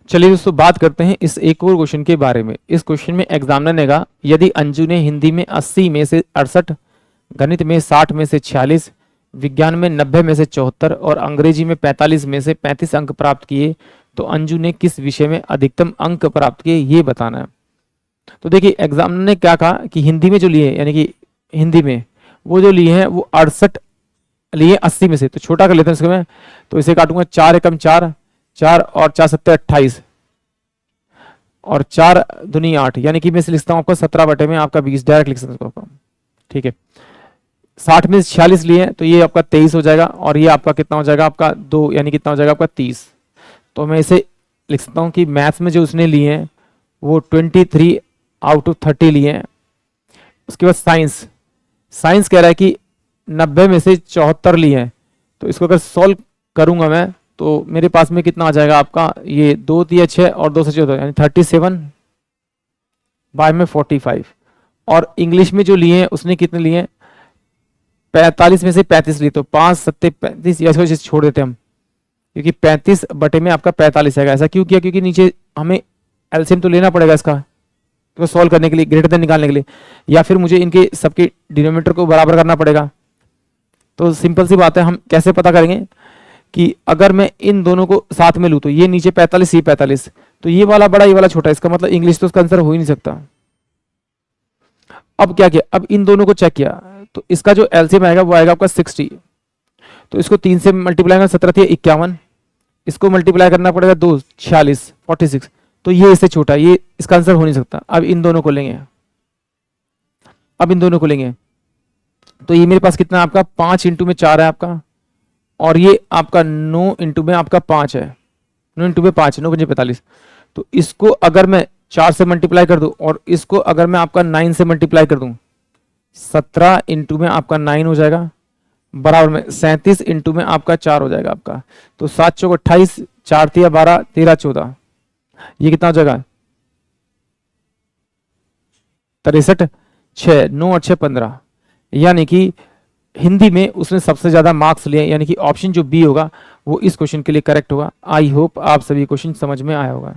चलिए दोस्तों बात करते हैं इस एक और क्वेश्चन के बारे में। इस क्वेश्चन में एग्जामिनर ने कहा यदि अंजू ने हिंदी में 80 में से 68, गणित में 60 में से 46, विज्ञान में 90 में से 74 और अंग्रेजी में 45 में से 35 अंक प्राप्त किए तो अंजू ने किस विषय में अधिकतम अंक प्राप्त किए ये बताना है। तो देखिए एग्जामिनर ने क्या कहा कि हिंदी में जो लिए यानी कि हिंदी में वो जो लिए हैं वो 68 लिए 80 में से, तो छोटा कर लेते हैं इसको मैं, तो इसे काटूंगा 4 एकम 4, 4 और 4 सत्ते 28 और 4 दूनी 8, यानी कि मैं इसे लिखता हूं आपका 17 बटे में आपका 20, डायरेक्ट लिख सकते हैं। ठीक है, 60 में 46 लिए तो ये आपका 23 हो जाएगा और ये आपका कितना हो जाएगा आपका 2, यानी कितना हो जाएगा आपका 30। तो मैं इसे लिख सकता हूं कि मैथ्स में जो उसने लिए हैं वो 23 आउट ऑफ 30 लिए हैं। उसके बाद साइंस, साइंस कह रहा है कि 90 में से 74 लिए हैं, तो इसको अगर सॉल्व करूंगा मैं तो मेरे पास में कितना आ जाएगा आपका, ये 2 3 6 और 2 से 14 यानी 37 बाय में 45। और इंग्लिश में जो लिए हैं उसने कितने लिए हैं, 45 में से 35 लिए, तो 5 सत्ते 35, या इसको छोड़ देते हम क्योंकि 35 बटे में आपका 45 आएगा। ऐसा क्यों किया, क्योंकि नीचे हमें एलसीएम तो लेना पड़ेगा इसका, तो सॉल्व करने के लिए, ग्रेटर देन निकालने के लिए, या फिर मुझे इनके सबके डिनोमिनेटर को बराबर करना पड़ेगा। तो सिंपल सी बात है, हम कैसे पता करेंगे कि अगर मैं इन दोनों को साथ में लूं तो ये नीचे 45 ये 45, तो ये वाला बड़ा ये वाला छोटा, इसका मतलब इंग्लिश तो उसका आंसर हो ही नहीं सकता। अब क्या किया, अब इन दोनों को चेक किया तो इसका जो एलसीएम आएगा वो आएगा आपका 60, तो इसको 3 से मल्टीप्लाई करना, 17 थी 51, इसको मल्टीप्लाई करना पड़ेगा 2 46 46, तो ये इससे छोटा, ये इसका आंसर हो नहीं सकता। अब इन दोनों को लेंगे, अब इन दोनों को लेंगे तो ये मेरे पास कितना है आपका 5 इंटू में 4 है आपका, और ये आपका 9 इंटू में आपका 5 है, 9 इंटू में 5, 9 5 45। तो इसको अगर मैं 4 से मल्टीप्लाई कर दूं और इसको अगर मैं आपका 9 से मल्टीप्लाई कर दूं, 17 इंटू में आपका 9 हो जाएगा, बराबर में 37 इंटू में आपका 4 हो जाएगा आपका, तो 7 चौक 28, 4 तिया 12, 13 14, ये कितना हो जाएगा 63, 6 9 और 6 15, यानी कि हिंदी में उसने सबसे ज्यादा मार्क्स लिए, यानी कि ऑप्शन जो बी होगा वो इस क्वेश्चन के लिए करेक्ट होगा। आई होप आप सभी क्वेश्चन समझ में आया होगा।